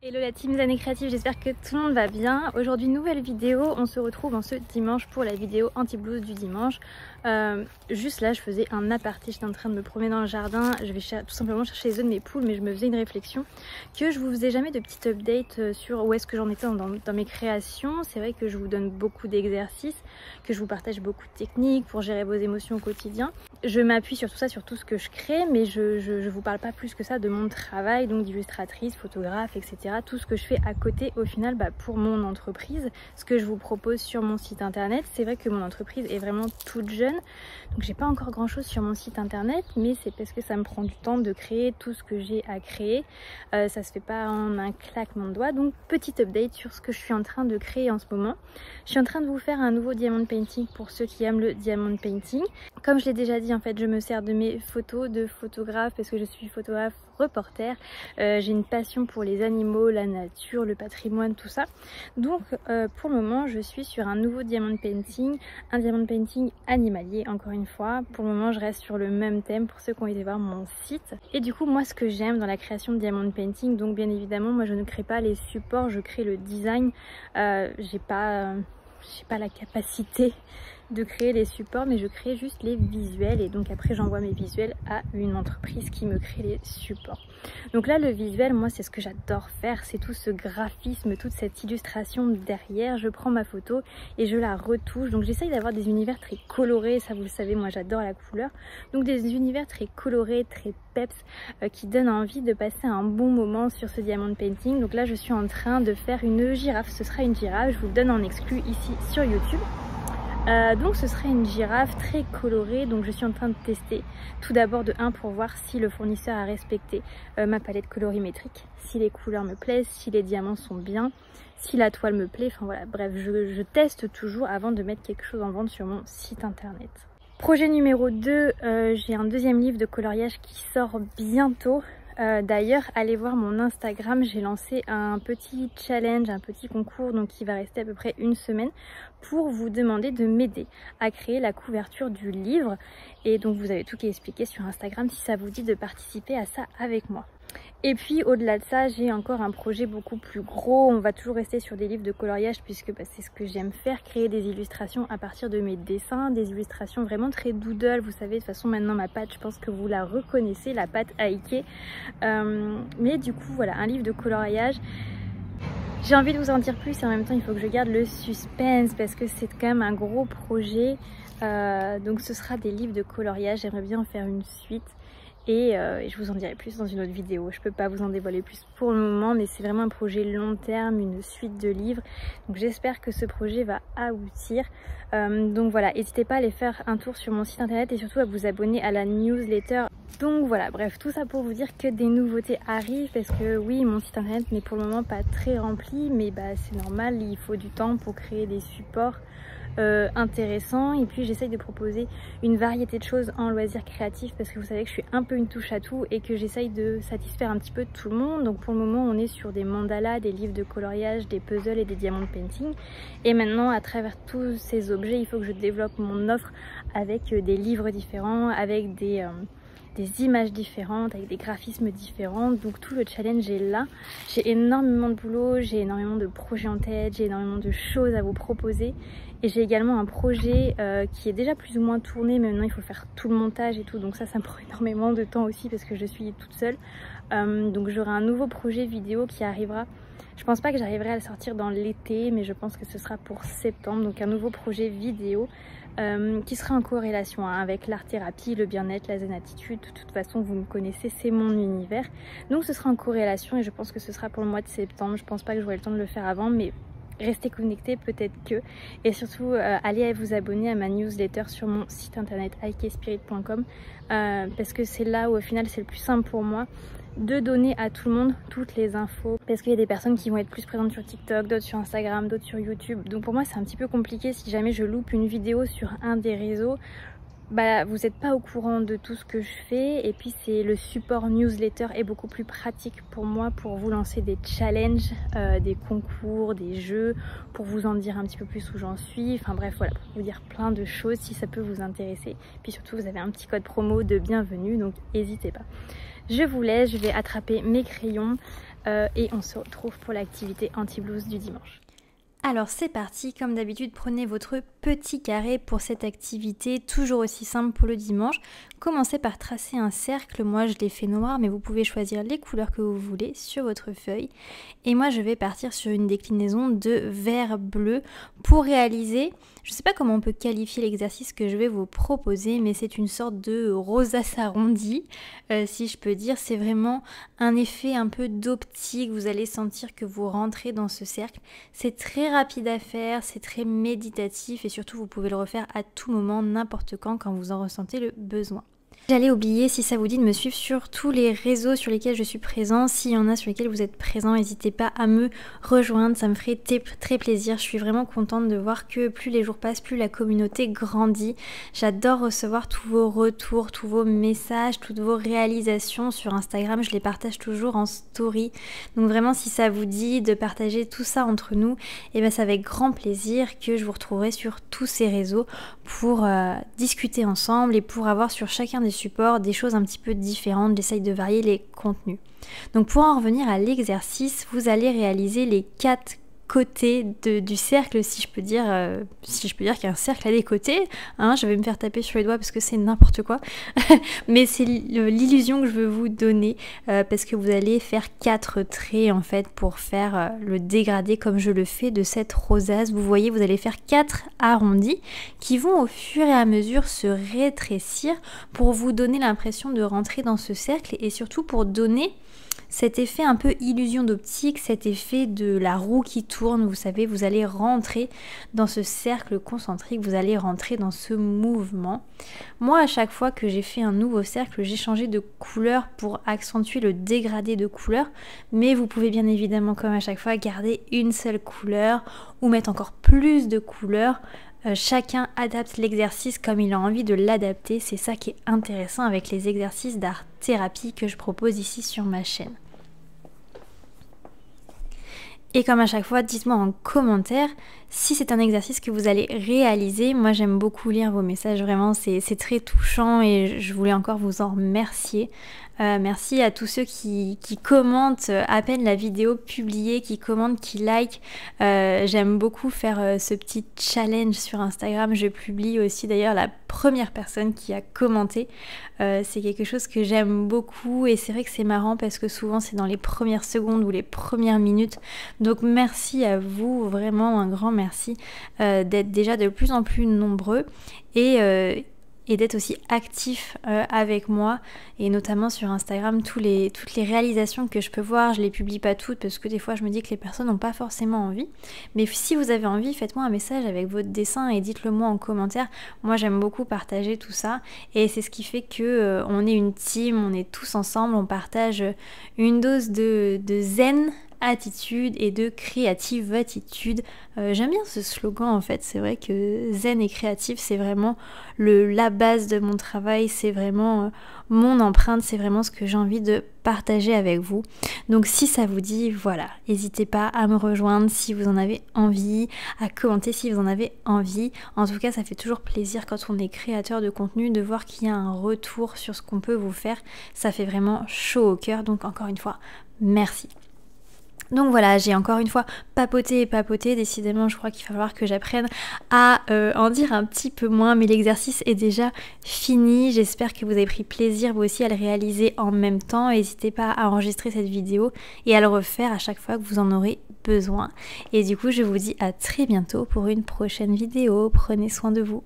Hello la team Zanné Créative, j'espère que tout le monde va bien. Aujourd'hui nouvelle vidéo, on se retrouve en ce dimanche pour la vidéo anti-blues du dimanche. Juste là je faisais un aparté, j'étais en train de me promener dans le jardin, je vais tout simplement chercher les œufs de mes poules, mais je me faisais une réflexion que je vous faisais jamais de petites updates sur où est-ce que j'en étais dans mes créations. C'est vrai que je vous donne beaucoup d'exercices, que je vous partage beaucoup de techniques pour gérer vos émotions au quotidien. Je m'appuie sur tout ça, sur tout ce que je crée, mais je vous parle pas plus que ça de mon travail, donc d'illustratrice, photographe, etc. Tout ce que je fais à côté au final pour mon entreprise, ce que je vous propose sur mon site internet. C'est vrai que mon entreprise est vraiment toute jeune, donc j'ai pas encore grand chose sur mon site internet, mais c'est parce que ça me prend du temps de créer tout ce que j'ai à créer. Ça se fait pas en un claquement de doigts, donc petite update sur ce que je suis en train de créer en ce moment. Je suis en train de vous faire un nouveau diamond painting pour ceux qui aiment le diamond painting. Comme je l'ai déjà dit, en fait je me sers de mes photos de photographe parce que je suis photographe reporter. J'ai une passion pour les animaux, la nature, le patrimoine, tout ça. Donc pour le moment je suis sur un nouveau diamond painting, un diamond painting animalier encore une fois. Pour le moment je reste sur le même thème pour ceux qui ont été voir mon site. Et du coup moi ce que j'aime dans la création de diamond painting, donc bien évidemment moi je ne crée pas les supports, je crée le design. J'ai pas la capacité de créer les supports, mais je crée juste les visuels et donc après j'envoie mes visuels à une entreprise qui me crée les supports. Donc là le visuel, moi c'est ce que j'adore faire, c'est tout ce graphisme, toute cette illustration derrière. Je prends ma photo et je la retouche, donc j'essaye d'avoir des univers très colorés, ça vous le savez, moi j'adore la couleur, donc des univers très colorés, très peps, qui donnent envie de passer un bon moment sur ce diamond painting. Donc là je suis en train de faire une girafe, ce sera une girafe, je vous le donne en exclu ici sur YouTube. Donc ce serait une girafe très colorée, donc je suis en train de tester tout d'abord de 1 pour voir si le fournisseur a respecté ma palette colorimétrique, si les couleurs me plaisent, si les diamants sont bien, si la toile me plaît, enfin voilà, bref je teste toujours avant de mettre quelque chose en vente sur mon site internet. Projet numéro 2, j'ai un deuxième livre de coloriage qui sort bientôt. D'ailleurs allez voir mon Instagram, j'ai lancé un petit challenge, un petit concours donc qui va rester à peu près une semaine pour vous demander de m'aider à créer la couverture du livre, et donc vous avez tout qui est expliqué sur Instagram si ça vous dit de participer à ça avec moi. Et puis au-delà de ça, j'ai encore un projet beaucoup plus gros. On va toujours rester sur des livres de coloriage puisque c'est ce que j'aime faire, créer des illustrations à partir de mes dessins, des illustrations vraiment très doodle. Vous savez, de toute façon maintenant ma patte, je pense que vous la reconnaissez, la patte Aike. Mais du coup voilà, un livre de coloriage. J'ai envie de vous en dire plus et en même temps il faut que je garde le suspense parce que c'est quand même un gros projet. Donc ce sera des livres de coloriage, j'aimerais bien en faire une suite. Et je vous en dirai plus dans une autre vidéo. Je peux pas vous en dévoiler plus pour le moment, mais c'est vraiment un projet long terme, une suite de livres. Donc j'espère que ce projet va aboutir. Donc voilà, n'hésitez pas à aller faire un tour sur mon site internet et surtout à vous abonner à la newsletter. Donc voilà, bref, tout ça pour vous dire que des nouveautés arrivent parce que oui, mon site internet n'est pour le moment pas très rempli, mais c'est normal, il faut du temps pour créer des supports intéressant. Et puis j'essaye de proposer une variété de choses en loisirs créatifs parce que vous savez que je suis un peu une touche à tout et que j'essaye de satisfaire un petit peu tout le monde. Donc pour le moment on est sur des mandalas, des livres de coloriage, des puzzles et des diamond painting, et maintenant à travers tous ces objets il faut que je développe mon offre avec des livres différents, avec des images différentes, avec des graphismes différents. Donc tout le challenge est là. J'ai énormément de boulot, j'ai énormément de projets en tête, j'ai énormément de choses à vous proposer. Et j'ai également un projet qui est déjà plus ou moins tourné, mais maintenant il faut faire tout le montage et tout. Donc ça me prend énormément de temps aussi parce que je suis toute seule. Donc j'aurai un nouveau projet vidéo qui arrivera. Je pense pas que j'arriverai à le sortir dans l'été, mais je pense que ce sera pour septembre. Donc un nouveau projet vidéo qui sera en corrélation avec l'art-thérapie, le bien-être, la zen attitude. De toute façon vous me connaissez, c'est mon univers. Donc ce sera en corrélation et je pense que ce sera pour le mois de septembre. Je pense pas que j'aurai le temps de le faire avant, mais restez connectés peut-être que. Et surtout allez vous abonner à ma newsletter sur mon site internet aikespirit.com parce que c'est là où au final c'est le plus simple pour moi de donner à tout le monde toutes les infos, parce qu'il y a des personnes qui vont être plus présentes sur TikTok, d'autres sur Instagram, d'autres sur YouTube. Donc pour moi c'est un petit peu compliqué si jamais je loupe une vidéo sur un des réseaux. Vous n'êtes pas au courant de tout ce que je fais, et puis c'est le support newsletter est beaucoup plus pratique pour moi pour vous lancer des challenges, des concours, des jeux, pour vous en dire un petit peu plus où j'en suis, enfin bref voilà, pour vous dire plein de choses si ça peut vous intéresser. Puis surtout vous avez un petit code promo de bienvenue, donc n'hésitez pas. Je vous laisse, je vais attraper mes crayons. et on se retrouve pour l'activité anti-blues du dimanche. Alors c'est parti, comme d'habitude prenez votre petit carré pour cette activité, toujours aussi simple pour le dimanche. Commencez par tracer un cercle, moi je l'ai fait noir mais vous pouvez choisir les couleurs que vous voulez sur votre feuille. Et moi je vais partir sur une déclinaison de vert bleu pour réaliser, je ne sais pas comment on peut qualifier l'exercice que je vais vous proposer, mais c'est une sorte de rosace arrondie, si je peux dire. C'est vraiment un effet un peu d'optique, vous allez sentir que vous rentrez dans ce cercle. C'est très rapide à faire, c'est très méditatif et surtout vous pouvez le refaire à tout moment, n'importe quand vous en ressentez le besoin. J'allais oublier, si ça vous dit de me suivre sur tous les réseaux sur lesquels je suis présent, s'il y en a sur lesquels vous êtes présent, n'hésitez pas à me rejoindre, ça me ferait très plaisir. Je suis vraiment contente de voir que plus les jours passent, plus la communauté grandit. J'adore recevoir tous vos retours, tous vos messages, toutes vos réalisations sur Instagram, je les partage toujours en story. Donc vraiment si ça vous dit de partager tout ça entre nous, et ben c'est avec grand plaisir que je vous retrouverai sur tous ces réseaux pour discuter ensemble et pour avoir sur chacun des supports des choses un petit peu différentes. J'essaye de varier les contenus. Donc pour en revenir à l'exercice, vous allez réaliser les 4 côtés du cercle, si je peux dire qu'il y a un cercle à des côtés, hein, je vais me faire taper sur les doigts parce que c'est n'importe quoi, mais c'est l'illusion que je veux vous donner, parce que vous allez faire 4 traits en fait pour faire le dégradé comme je le fais de cette rosace. Vous voyez, vous allez faire 4 arrondis qui vont au fur et à mesure se rétrécir pour vous donner l'impression de rentrer dans ce cercle et surtout pour donner cet effet un peu illusion d'optique, cet effet de la roue qui tourne, vous savez, vous allez rentrer dans ce cercle concentrique, vous allez rentrer dans ce mouvement. Moi, à chaque fois que j'ai fait un nouveau cercle, j'ai changé de couleur pour accentuer le dégradé de couleur, mais vous pouvez bien évidemment, comme à chaque fois, garder une seule couleur ou mettre encore plus de couleurs. Chacun adapte l'exercice comme il a envie de l'adapter, c'est ça qui est intéressant avec les exercices d'art thérapie que je propose ici sur ma chaîne. Et comme à chaque fois, dites-moi en commentaire si c'est un exercice que vous allez réaliser. Moi j'aime beaucoup lire vos messages, vraiment c'est très touchant et je voulais encore vous en remercier. Merci à tous ceux qui commentent à peine la vidéo publiée, qui commentent, qui like. J'aime beaucoup faire ce petit challenge sur Instagram. Je publie aussi d'ailleurs la première personne qui a commenté. C'est quelque chose que j'aime beaucoup et c'est vrai que c'est marrant parce que souvent c'est dans les premières secondes ou les premières minutes. Donc merci à vous, vraiment un grand merci d'être déjà de plus en plus nombreux et d'être aussi actif avec moi et notamment sur Instagram. Toutes les réalisations que je peux voir, je les publie pas toutes parce que des fois je me dis que les personnes n'ont pas forcément envie, mais si vous avez envie, faites-moi un message avec votre dessin et dites-le moi en commentaire. Moi j'aime beaucoup partager tout ça et c'est ce qui fait que on est une team, on est tous ensemble, on partage une dose de zen attitude et de créative attitude. J'aime bien ce slogan en fait, c'est vrai que zen et créatif c'est vraiment la base de mon travail, c'est vraiment mon empreinte, c'est vraiment ce que j'ai envie de partager avec vous. Donc si ça vous dit, voilà, n'hésitez pas à me rejoindre si vous en avez envie, à commenter si vous en avez envie. En tout cas ça fait toujours plaisir quand on est créateur de contenu de voir qu'il y a un retour sur ce qu'on peut vous faire, ça fait vraiment chaud au cœur. Donc encore une fois, merci. Donc voilà, j'ai encore une fois papoté et papoté, décidément je crois qu'il va falloir que j'apprenne à en dire un petit peu moins, mais l'exercice est déjà fini. J'espère que vous avez pris plaisir vous aussi à le réaliser en même temps. N'hésitez pas à enregistrer cette vidéo et à le refaire à chaque fois que vous en aurez besoin. Et du coup je vous dis à très bientôt pour une prochaine vidéo, prenez soin de vous.